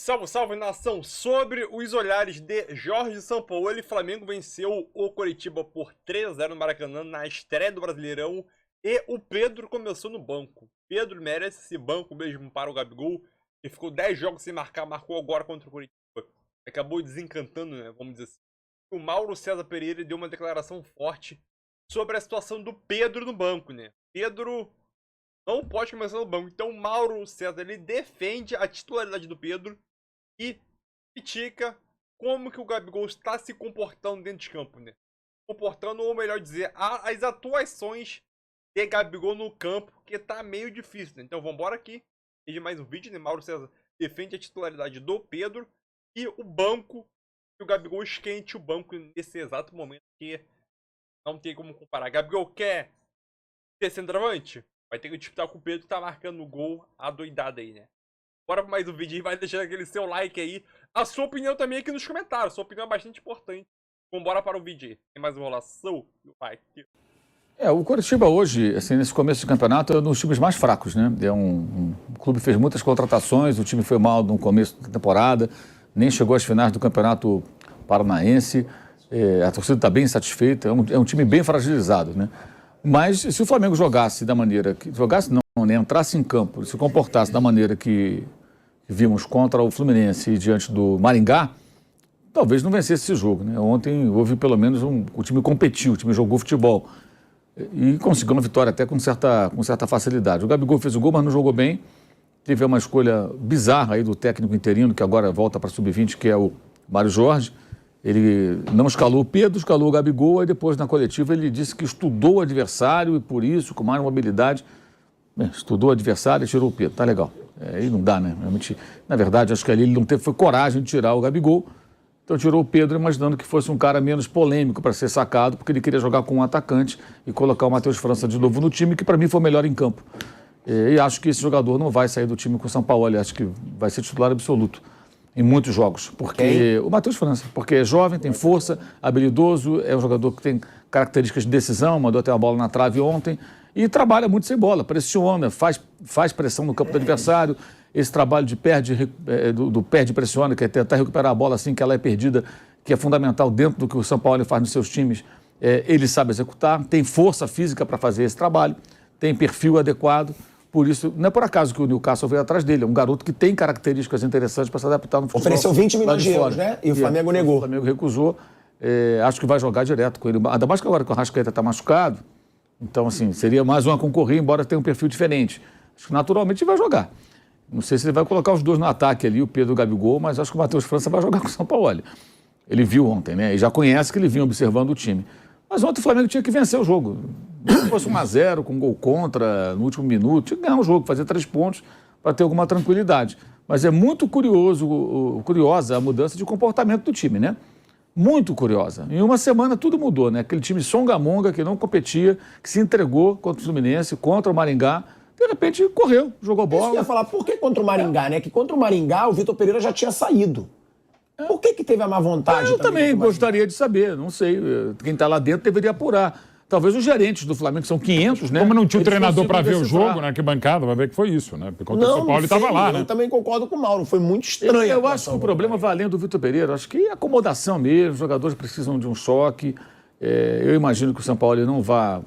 Salve, salve, nação! Sobre os olhares de Jorge Sampaoli, Flamengo venceu o Coritiba por 3-0 no Maracanã na estreia do Brasileirão e o Pedro começou no banco. Pedro merece esse banco mesmo para o Gabigol, que ficou 10 jogos sem marcar, marcou agora contra o Coritiba. Acabou desencantando, né, vamos dizer assim. O Mauro César Pereira deu uma declaração forte sobre a situação do Pedro no banco, né? Pedro não pode começar no banco. Então o Mauro César, ele defende a titularidade do Pedro e critica como que o Gabigol está se comportando dentro de campo, né? Comportando, ou melhor dizer, as atuações de Gabigol no campo, que tá meio difícil, né? Então vambora aqui. De mais um vídeo, né? Mauro César defende a titularidade do Pedro e o banco, que o Gabigol esquente o banco nesse exato momento, que não tem como comparar. Gabigol quer ser centroavante? Vai ter que disputar com o Pedro, que tá marcando o gol adoidado aí, né? Bora pra mais um vídeo e vai deixando aquele seu like aí. A sua opinião também aqui nos comentários. Sua opinião é bastante importante. Vambora para o vídeo aí. Tem mais enrolação e o like. O Coritiba hoje, assim, nesse começo de campeonato, é um dos times mais fracos, né? O clube fez muitas contratações, o time foi mal no começo da temporada, nem chegou às finais do Campeonato Paranaense. A torcida está bem insatisfeita, é um time bem fragilizado, né? Mas se o Flamengo jogasse da maneira que... Jogasse não, né? Entrasse em campo, se comportasse da maneira que vimos contra o Fluminense e diante do Maringá, talvez não vencesse esse jogo, né? Ontem houve pelo menos o time competiu, o time jogou futebol e conseguiu uma vitória até com certa facilidade. O Gabigol fez o gol, mas não jogou bem. Teve uma escolha bizarra aí do técnico interino, que agora volta para Sub-20, que é o Mário Jorge. Ele não escalou o Pedro, escalou o Gabigol, e depois na coletiva ele disse que estudou o adversário e por isso, com mais mobilidade, estudou o adversário e tirou o Pedro. Tá legal. Aí não dá, né? Realmente, na verdade, acho que ali ele não teve coragem de tirar o Gabigol. Então tirou o Pedro imaginando que fosse um cara menos polêmico para ser sacado, porque ele queria jogar com um atacante e colocar o Matheus França de novo no time, que para mim foi o melhor em campo. E acho que esse jogador não vai sair do time com o Sampaoli, acho que vai ser titular absoluto em muitos jogos. Porque o Matheus França, porque é jovem, tem força, habilidoso, é um jogador que tem características de decisão, mandou até uma bola na trave ontem, e trabalha muito sem bola, pressiona, faz pressão no campo do adversário. Esse trabalho de do perde e pressiona, que é tentar recuperar a bola assim que ela é perdida, que é fundamental dentro do que o Sampaoli faz nos seus times, ele sabe executar, tem força física para fazer esse trabalho, tem perfil adequado, por isso, não é por acaso que o Newcastle veio atrás dele, é um garoto que tem características interessantes para se adaptar no futebol. Ofereceu 20 milhões de euros, né? E o Flamengo negou. O Flamengo recusou, acho que vai jogar direto com ele, ainda mais que agora que o Arrascaeta está machucado, então assim, seria mais uma concorrida, embora tenha um perfil diferente. Acho que naturalmente vai jogar. Não sei se ele vai colocar os dois no ataque ali, o Pedro e o Gabigol, mas acho que o Matheus França vai jogar com o Sampaoli. Ele viu ontem, né? E já conhece que ele vinha observando o time. Mas ontem o Flamengo tinha que vencer o jogo. Se fosse 1-0, com gol contra, no último minuto, tinha que ganhar o jogo, fazer 3 pontos para ter alguma tranquilidade. Mas é muito curiosa a mudança de comportamento do time, né? Muito curiosa. Em uma semana tudo mudou, né? Aquele time songamonga que não competia, que se entregou contra o Fluminense, contra o Maringá, de repente correu, jogou bola. Isso que eu ia falar, por que contra o Maringá, né? Que contra o Maringá o Vitor Pereira já tinha saído. Por que teve a má vontade? Eu também gostaria de saber, não sei. Quem está lá dentro deveria apurar. Talvez os gerentes do Flamengo, que são 500, né? Como não tinha o treinador para ver o jogo, né? Que bancada, vai ver que foi isso, né? Porque o São Paulo estava lá, né? Eu também concordo com o Mauro, foi muito estranho. Eu acho que o problema vai além do Vitor Pereira. Acho que é acomodação mesmo, os jogadores precisam de um choque. Eu imagino que o São Paulo não vá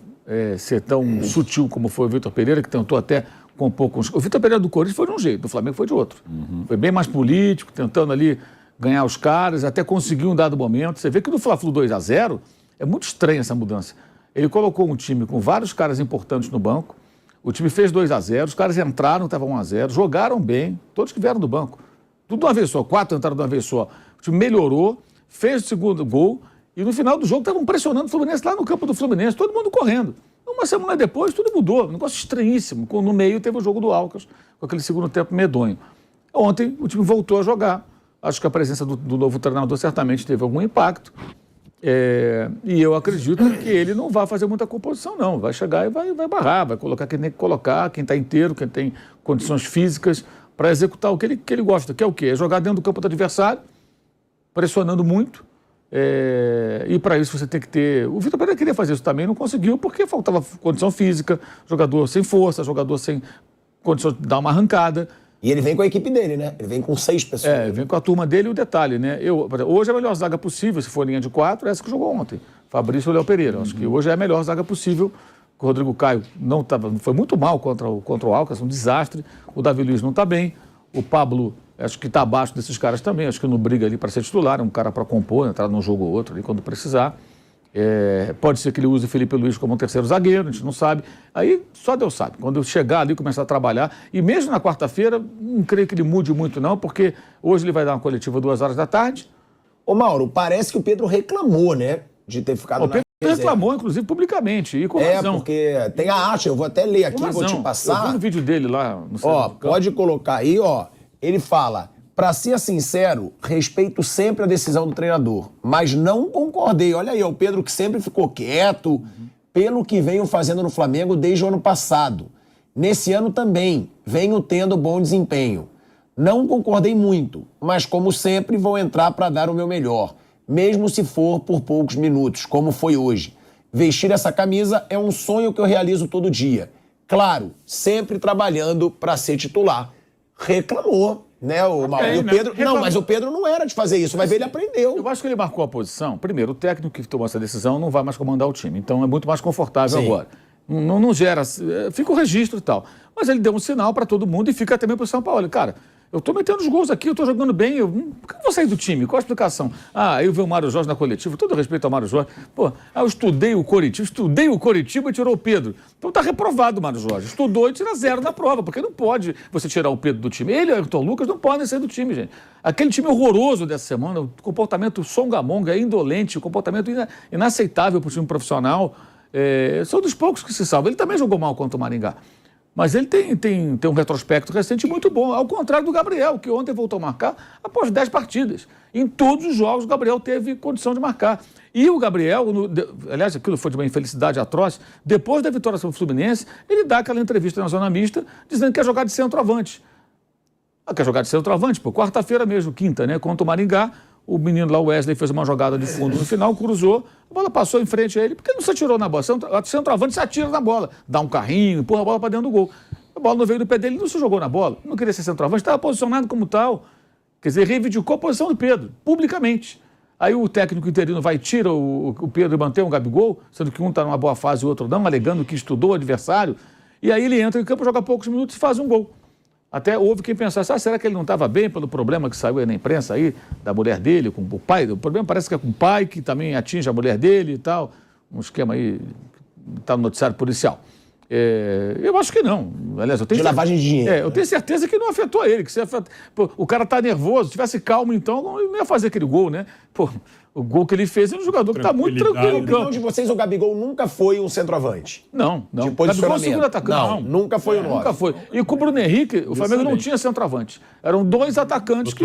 ser tão sutil como foi o Vitor Pereira, que tentou até compor com o Vitor Pereira do Corinthians foi de um jeito, do Flamengo foi de outro. Foi bem mais político, tentando ali ganhar os caras, até conseguir um dado momento. Você vê que no Fla-Flu 2-0 é muito estranha essa mudança. Ele colocou um time com vários caras importantes no banco, o time fez 2-0, os caras entraram, estava 1-0, jogaram bem, todos que vieram do banco. Tudo de uma vez só, 4 entraram de uma vez só. O time melhorou, fez o segundo gol e no final do jogo estavam pressionando o Fluminense lá no campo do Fluminense, todo mundo correndo. Uma semana depois, tudo mudou. Um negócio estranhíssimo. No meio teve o jogo do Alcas, com aquele segundo tempo medonho. Ontem, o time voltou a jogar. Acho que a presença do novo treinador certamente teve algum impacto. E eu acredito que ele não vai fazer muita composição, não. Vai chegar e vai barrar, vai colocar quem tem que colocar, quem está inteiro, quem tem condições físicas para executar o que ele gosta, que é o quê? É jogar dentro do campo do adversário, pressionando muito. E para isso você tem que ter... O Vitor Pereira queria fazer isso também, não conseguiu, porque faltava condição física, jogador sem força, jogador sem condição de dar uma arrancada. E ele vem com a equipe dele, né? Ele vem com 6 pessoas. Vem com a turma dele e o detalhe, né? Hoje a melhor zaga possível, se for linha de 4, é essa que jogou ontem. Fabrício e Léo Pereira. Acho que hoje é a melhor zaga possível. O Rodrigo Caio foi muito mal contra o Alcas, um desastre. O Davi Luiz não está bem. O Pablo, acho que está abaixo desses caras também. Acho que não briga ali para ser titular. É um cara para compor, entrar num jogo ou outro ali quando precisar. Pode ser que ele use o Felipe Luiz como um terceiro zagueiro, a gente não sabe. Aí só Deus sabe. Quando eu chegar ali, começar a trabalhar, e mesmo na quarta-feira, não creio que ele mude muito não, porque hoje ele vai dar uma coletiva 2h da tarde. Ô Mauro, parece que o Pedro reclamou, né? De ter ficado O Pedro reclamou, inclusive, publicamente, e com razão. Porque tem a arte, eu vou até ler aqui, vou te passar. Eu vi no vídeo dele lá no centro. Pode colocar aí, ele fala... Para ser sincero, respeito sempre a decisão do treinador, mas não concordei. Olha aí, o Pedro que sempre ficou quieto, pelo que venho fazendo no Flamengo desde o ano passado. Nesse ano também, venho tendo bom desempenho. Não concordei muito, mas como sempre vou entrar para dar o meu melhor, mesmo se for por poucos minutos, como foi hoje. Vestir essa camisa é um sonho que eu realizo todo dia. Claro, sempre trabalhando para ser titular. Reclamou. Né, o Pedro, não, mas o Pedro não era de fazer isso, mas ele aprendeu. Eu acho que ele marcou a posição. Primeiro, o técnico que tomou essa decisão não vai mais comandar o time, então é muito mais confortável agora. Não gera, fica o registro e tal. Mas ele deu um sinal para todo mundo e fica também para o São Paulo. Cara, eu tô metendo os gols aqui, eu tô jogando bem, por que eu vou sair do time? Qual a explicação? Eu vi o Mário Jorge na coletiva, todo respeito ao Mário Jorge. Eu estudei o Coritiba e tirou o Pedro. Então tá reprovado o Mário Jorge. Estudou e tira 0 na prova, porque não pode você tirar o Pedro do time. Ele e o Ayrton Lucas não podem sair do time, gente. Aquele time horroroso dessa semana, o comportamento songamonga, indolente, o comportamento inaceitável para o time profissional, são dos poucos que se salvam. Ele também jogou mal contra o Maringá. Mas ele tem um retrospecto recente muito bom, ao contrário do Gabriel, que ontem voltou a marcar após 10 partidas. Em todos os jogos, o Gabriel teve condição de marcar. E o Gabriel, aliás, aquilo foi de uma infelicidade atroz, depois da vitória sobre o Fluminense, ele dá aquela entrevista na zona mista, dizendo que quer jogar de centroavante. Quer jogar de centroavante? Quarta-feira mesmo, quinta, né, contra o Maringá. O menino lá, o Wesley, fez uma jogada de fundo no final, cruzou, a bola passou em frente a ele, porque ele não se atirou na bola. O centroavante se atira na bola, dá um carrinho, empurra a bola para dentro do gol. A bola não veio do pé dele, não se jogou na bola, não queria ser centroavante, estava posicionado como tal. Quer dizer, reivindicou a posição do Pedro, publicamente. Aí o técnico interino vai e tira o Pedro e mantém o Gabigol, sendo que um está numa boa fase e o outro não, alegando que estudou o adversário. E aí ele entra em campo, joga poucos minutos e faz um gol. Até houve quem pensasse, será que ele não estava bem pelo problema que saiu aí na imprensa aí, da mulher dele, com o pai? O problema parece que é com o pai, que também atinge a mulher dele e tal. Um esquema aí, está no noticiário policial. Eu acho que não. Aliás, eu tenho de lavagem de dinheiro. Eu tenho certeza que não afetou ele. O cara está nervoso, se tivesse calmo então, ele não ia fazer aquele gol, né? O gol que ele fez é um jogador que está muito tranquilo. Na opinião de vocês, o Gabigol nunca foi um centroavante? Não. De posicionamento. Gabigol é o segundo atacante. Não, nunca foi o 9. Nunca foi. E com o Bruno Henrique, o Flamengo não tinha centroavante. Eram 2 atacantes que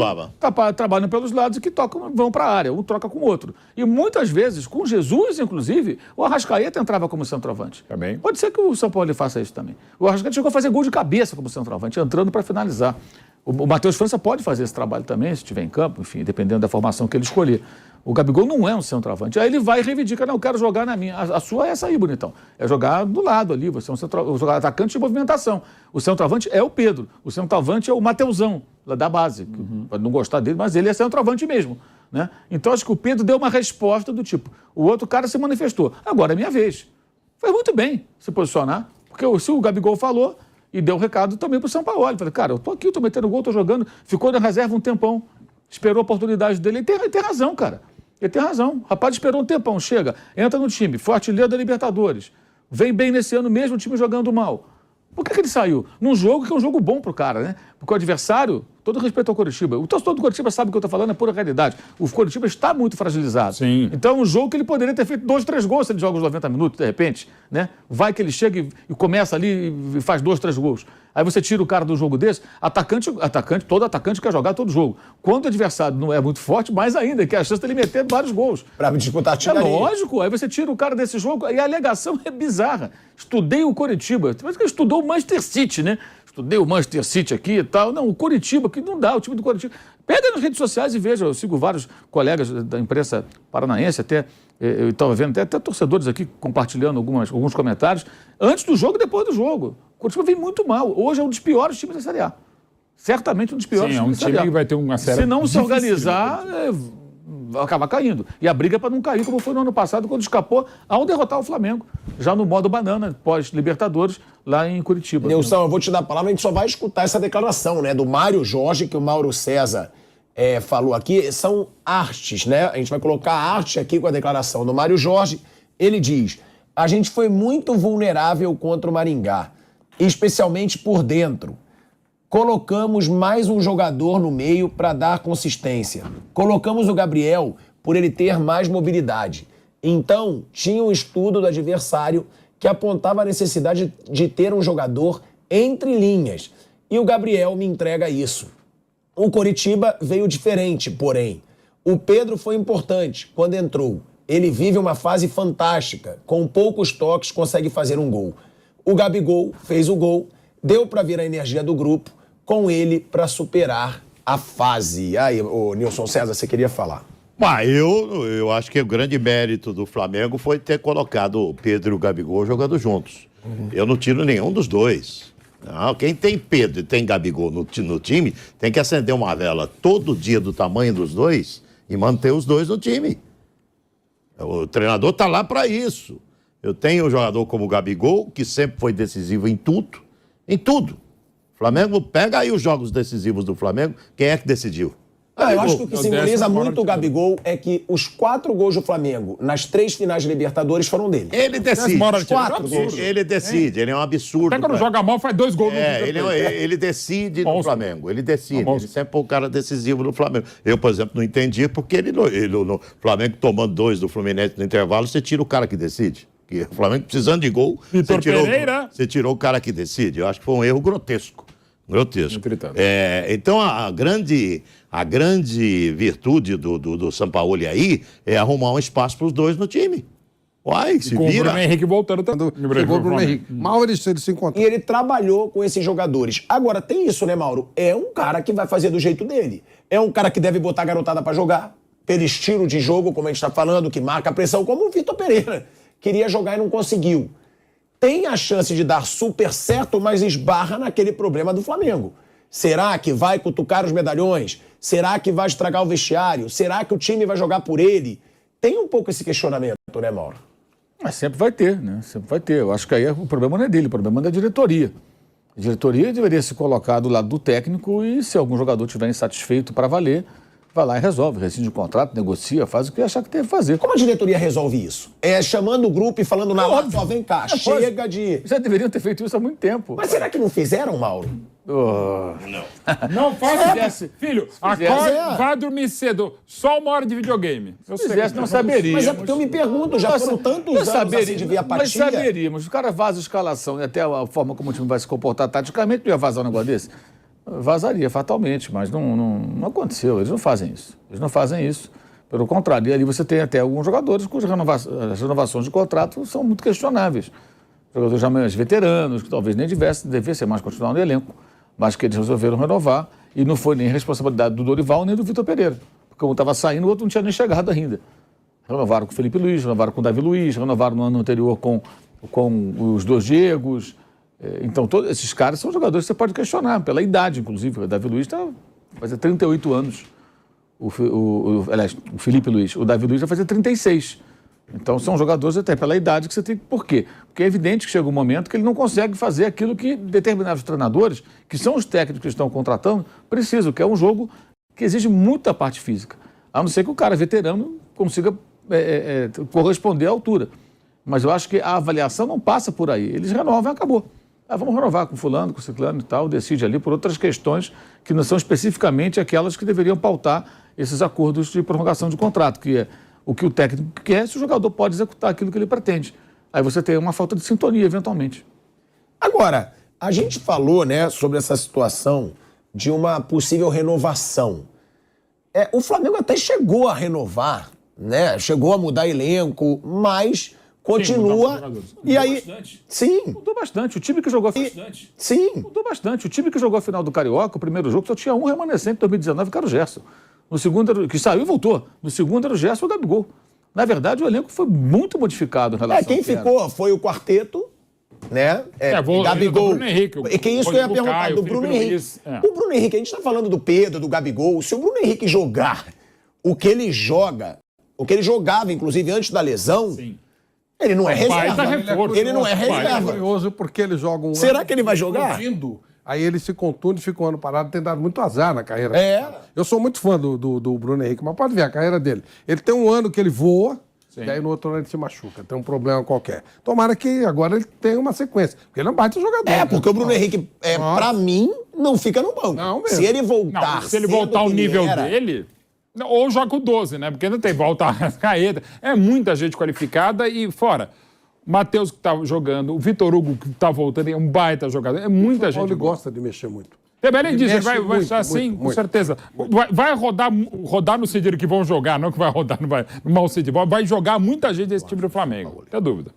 trabalham pelos lados e que vão para a área. Um troca com o outro. E muitas vezes, com Jesus, inclusive, o Arrascaeta entrava como centroavante. Também. Pode ser que o São Paulo faça isso também. O Arrascaeta chegou a fazer gol de cabeça como centroavante, entrando para finalizar. O Matheus França pode fazer esse trabalho também, se estiver em campo, enfim, dependendo da formação que ele escolher. O Gabigol não é um centroavante. Aí ele vai e reivindica, não, eu quero jogar na minha. A sua é essa aí, bonitão. É jogar do lado ali, você é um atacante de movimentação. O centroavante é o Pedro. O centroavante é o Mateusão, lá da base. Pode não gostar dele, mas ele é centroavante mesmo. Né? Então acho que o Pedro deu uma resposta do tipo, o outro cara se manifestou. Agora é minha vez. Foi muito bem se posicionar, porque se o Gabigol falou, e deu o recado também pro São Paulo. Falei, cara, eu tô aqui, tô metendo gol, tô jogando. Ficou na reserva um tempão. Esperou a oportunidade dele. Ele tem razão, cara. Ele tem razão. O rapaz esperou um tempão. Chega, entra no time, foi artilheiro da Libertadores. Vem bem nesse ano mesmo, o time jogando mal. Por que ele saiu? Num jogo que é um jogo bom pro cara, né? Porque o adversário, todo respeito ao Coritiba, o torcedor do Coritiba sabe o que eu tô falando, é pura realidade. O Coritiba está muito fragilizado. Sim. Então é um jogo que ele poderia ter feito 2, 3 gols se ele joga os 90 minutos, de repente, né? Vai que ele chega e começa ali e faz 2, 3 gols. Aí você tira o cara do jogo desse, todo atacante quer jogar todo jogo. Quando o adversário não é muito forte, mais ainda, que é a chance dele meter vários gols. Para disputar a artilharia. É lógico, aí você tira o cara desse jogo e a alegação é bizarra. Estudei o Coritiba, mas que estudou o Manchester City, né? Estudei o Manchester City aqui e tal. Não, o Coritiba, que não dá, o time do Coritiba. Pega nas redes sociais e veja, eu sigo vários colegas da imprensa paranaense, até eu estava vendo, até torcedores aqui compartilhando alguns comentários, antes do jogo e depois do jogo. O Coritiba vem muito mal. Hoje é um dos piores times da Série A. certamente um dos piores Sim, é um time que vai ter uma série. Se não se organizar, vai acabar caindo. E a briga para não cair, como foi no ano passado, quando escapou ao derrotar o Flamengo, já no modo banana, pós-Libertadores, lá em Curitiba. Nilson, eu vou te dar a palavra, a gente só vai escutar essa declaração, né, do Mário Jorge, que o Mauro César falou aqui. São artes, né? A gente vai colocar a arte aqui com a declaração do Mário Jorge. Ele diz: a gente foi muito vulnerável contra o Maringá, especialmente por dentro. Colocamos mais um jogador no meio para dar consistência. Colocamos o Gabriel por ele ter mais mobilidade. Então, tinha um estudo do adversário que apontava a necessidade de ter um jogador entre linhas. E o Gabriel me entrega isso. O Coritiba veio diferente, porém. O Pedro foi importante quando entrou. Ele vive uma fase fantástica. Com poucos toques, consegue fazer um gol. O Gabigol fez o gol, deu para ver a energia do grupo, com ele para superar a fase. Aí, o Nilson César, você queria falar? Eu acho que o grande mérito do Flamengo foi ter colocado o Pedro e o Gabigol jogando juntos. Eu não tiro nenhum dos dois. Não, quem tem Pedro e tem Gabigol no time tem que acender uma vela todo dia do tamanho dos dois e manter os dois no time. O treinador está lá para isso. Eu tenho um jogador como o Gabigol, que sempre foi decisivo em tudo. Em tudo. Flamengo, pega aí os jogos decisivos do Flamengo. Quem é que decidiu? Eu acho que o que simboliza muito o Gabigol é que os 4 gols do Flamengo nas 3 finais de Libertadores foram dele. Ele decide. Os 4 gols. Ele decide, ele é um absurdo. Até quando joga mal, faz 2 gols no ele decide no Flamengo. Ele decide. Ele sempre foi um cara decisivo no Flamengo. Eu, por exemplo, não entendi porque no Flamengo tomando 2 do Fluminense no intervalo, você tira o cara que decide. Porque o Flamengo precisando de gol, você tirou o cara que decide. Eu acho que foi um erro grotesco. Então a grande virtude do Sampaoli aí é arrumar um espaço para os dois no time. Uai, se com vira. O Bruno Henrique voltando. Chegou o Bruno Henrique. Mal ele se encontrou. E ele trabalhou com esses jogadores. Agora, tem isso, né, Mauro? É um cara que vai fazer do jeito dele. É um cara que deve botar a garotada para jogar, pelo estilo de jogo, como a gente está falando, que marca a pressão, como o Vitor Pereira. Queria jogar e não conseguiu. Tem a chance de dar super certo, mas esbarra naquele problema do Flamengo. Será que vai cutucar os medalhões? Será que vai estragar o vestiário? Será que o time vai jogar por ele? Tem um pouco esse questionamento, né, Mauro? Mas sempre vai ter, né? Sempre vai ter. Eu acho que aí o problema não é dele, o problema é da diretoria. A diretoria deveria se colocar do lado do técnico e, se algum jogador estiver insatisfeito para valer, vai lá e resolve, rescinde o contrato, negocia, faz o que achar que tem que fazer. Como a diretoria resolve isso? É chamando o grupo e falando na hora, só vem cá, chega de... Já deveriam ter feito isso há muito tempo. Mas será que não fizeram, Mauro? Não faz isso. Filho, acorda, vai dormir cedo. Só 1 hora de videogame. Se fizesse, não saberíamos. Mas é porque eu me pergunto, já foram tantos anos assim de ver apatia. Mas saberíamos. O cara vaza a escalação e até a forma como o time vai se comportar taticamente, não ia vazar um negócio desse? Vazaria fatalmente, mas não aconteceu. Eles não fazem isso. Eles não fazem isso. Pelo contrário, e ali você tem até alguns jogadores cujas renovações de contrato são muito questionáveis. Jogadores já mais veteranos, que talvez nem devessem mais continuar no elenco, mas que eles resolveram renovar, e não foi nem responsabilidade do Dorival nem do Vitor Pereira, porque um estava saindo, o outro não tinha nem chegado ainda. Renovaram com o Felipe Luiz, renovaram com o Davi Luiz, renovaram no ano anterior com os 2 Diegos. Então, todos esses caras são jogadores que você pode questionar, pela idade, inclusive. O Davi Luiz vai fazer 38 anos, aliás, o Felipe Luiz. O Davi Luiz vai fazer 36. Então, são jogadores até pela idade que você tem. Por quê? Porque é evidente que chega um momento que ele não consegue fazer aquilo que determinados treinadores, que são os técnicos que estão contratando, precisam, que é um jogo que exige muita parte física. A não ser que o cara veterano consiga corresponder à altura. Mas eu acho que a avaliação não passa por aí. Eles renovam e acabou. Vamos renovar com fulano, com ciclano e tal, decide ali por outras questões que não são especificamente aquelas que deveriam pautar esses acordos de prorrogação de contrato, que é o que o técnico quer, se o jogador pode executar aquilo que ele pretende. Aí você tem uma falta de sintonia, eventualmente. Agora, a gente falou, né, sobre essa situação de uma possível renovação. O Flamengo até chegou a renovar, né? Chegou a mudar elenco, mas continua. E aí, bastante. Sim. Mudou bastante. O time que jogou bastante. Sim. Mudou bastante. O time que jogou a final do Carioca, o primeiro jogo, só tinha um remanescente em 2019, que era o Gerson. No segundo, que saiu e voltou. No segundo era o Gerson e o Gabigol. Na verdade, o elenco foi muito modificado em relação quem ficou foi o quarteto né? Gabigol. Bruno Henrique, E que isso que eu ia perguntar Caio, do Bruno Henrique. O Bruno Henrique, a gente tá falando do Pedro, do Gabigol. Se o Bruno Henrique jogar o que ele joga, o que ele jogava, inclusive, antes da lesão, Sim. ele não é reserva. Ele não é É reserva. curioso porque ele joga um Será ano que ele vai jogar? explodindo, aí ele se contunde, fica um ano parado, tem dado muito azar na carreira. É. Eu sou muito fã do Bruno Henrique, mas pode ver a carreira dele. Ele tem um ano que ele voa, Sim. e aí no outro ano ele se machuca, tem um problema qualquer. Tomara que agora ele tenha uma sequência, porque ele é um baita jogador. É, porque o Bruno Henrique, pra mim, não fica no banco. Não mesmo. Se ele voltar. Não, se ele voltar ao nível dele, ou joga o 12, né? Porque não tem volta a Caeta. É muita gente qualificada e fora. O Matheus que tá jogando, o Vitor Hugo que tá voltando, é um baita jogador. É muita gente. Ele gosta de mexer muito. Também diz, ele vai muito, estar assim, muito, com muito. certeza. Vai rodar no sentido que vão jogar, não que vai rodar no mau sentido. Vai jogar muita gente desse time do Flamengo, não tem dúvida.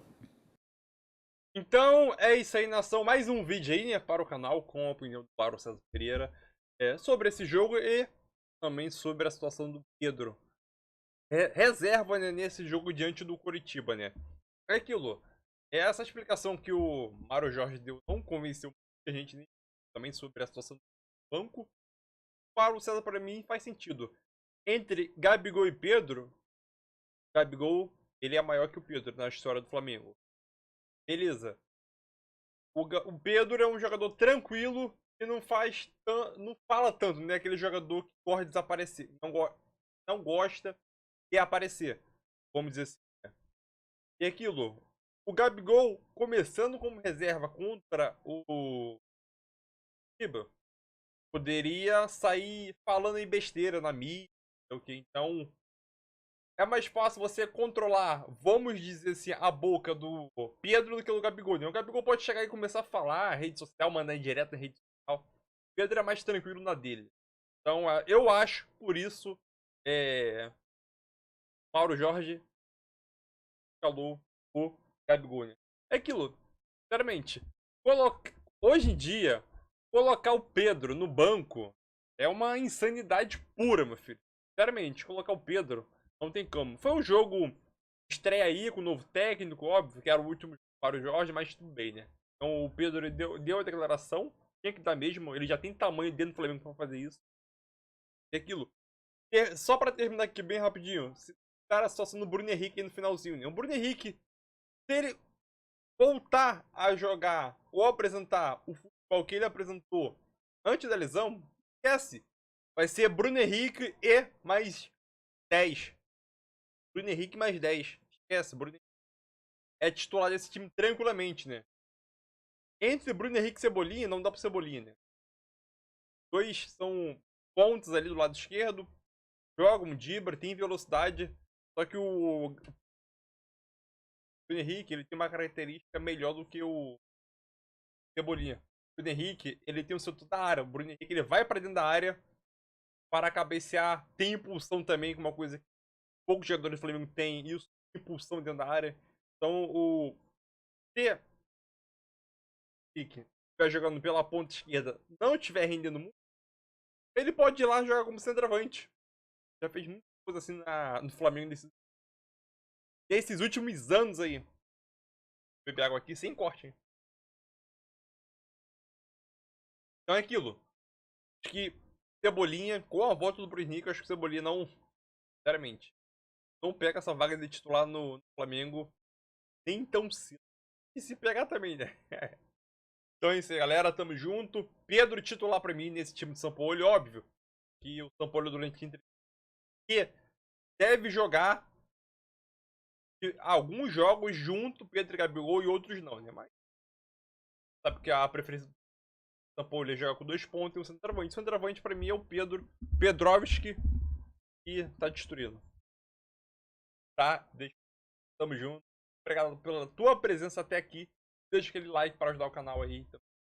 Então, é isso aí, nação. Mais um vídeo aí, né, para o canal, com a opinião do Paulo César Pereira sobre esse jogo e também sobre a situação do Pedro. Reserva, né, nesse jogo diante do Coritiba, né? É aquilo. Essa explicação que o Mário Jorge deu não convenceu muita gente nem também sobre a situação do banco. Para o César, para mim, faz sentido. Entre Gabigol e Pedro, Gabigol, ele é maior que o Pedro na história do Flamengo. Beleza. O Pedro é um jogador tranquilo e não fala tanto, né? Aquele jogador que corre desaparecer. Não gosta de aparecer, vamos dizer assim. Né? E aquilo, o Gabigol começando como reserva contra o Coritiba, poderia sair falando em besteira na mídia, ok? Então, é mais fácil você controlar, vamos dizer assim, a boca do Pedro do que do Gabigol. Né? O Gabigol pode chegar e começar a falar, rede social, mandar em direto na rede social. O Pedro é mais tranquilo na dele. Então, eu acho, por isso, Mauro Jorge falou o Gabigol. Né? É aquilo, sinceramente, hoje em dia, colocar o Pedro no banco é uma insanidade pura, meu filho. Sinceramente, colocar o Pedro não tem como. Foi um jogo estreia aí com o novo técnico, óbvio, que era o último para o Jorge, mas tudo bem, né? Então o Pedro deu a declaração, tinha que dar mesmo, ele já tem tamanho dentro do Flamengo para fazer isso. E aquilo. E só para terminar aqui bem rapidinho, cara, só sendo o Bruno Henrique aí no finalzinho, né? O Bruno Henrique, se ele voltar a jogar ou apresentar o futebol que ele apresentou antes da lesão, esquece. Vai ser Bruno Henrique e mais 10. Bruno Henrique mais 10. Esquece, Bruno Henrique é titular desse time tranquilamente, né? Entre Bruno Henrique e Cebolinha, não dá pro Cebolinha, né? Dois são pontos ali do lado esquerdo, jogam dribble, tem velocidade, só que o Bruno Henrique, ele tem uma característica melhor do que o Cebolinha. O Bruno Henrique, ele tem o seu da área. O Bruno Henrique, ele vai pra dentro da área para cabecear, tem impulsão também, que é uma coisa que poucos jogadores do Flamengo têm, isso, impulsão dentro da área. Então, o Henrique estiver jogando pela ponta esquerda, não estiver rendendo muito, ele pode ir lá jogar como centroavante. Já fez muita coisa assim no Flamengo nesses últimos anos aí. Vou beber água aqui sem corte, hein? Então é aquilo. Acho que Cebolinha, com a volta do Bruno Henrique, acho que o Cebolinha não, sinceramente, não pega essa vaga de titular no Flamengo nem tão cedo. E se pegar também, né? Então é isso aí, galera. Tamo junto. Pedro titular pra mim nesse time de São Paulo. Óbvio que o São Paulo durante que deve jogar alguns jogos junto, Pedro e Gabigol, e outros não, né? Mas sabe que a preferência do São Paulo é jogar com 2 pontos e um centroavante. O centroavante pra mim é o Pedrovski, que tá destruindo. Tá? Tamo junto. Obrigado pela tua presença até aqui. Deixa aquele like para ajudar o canal aí.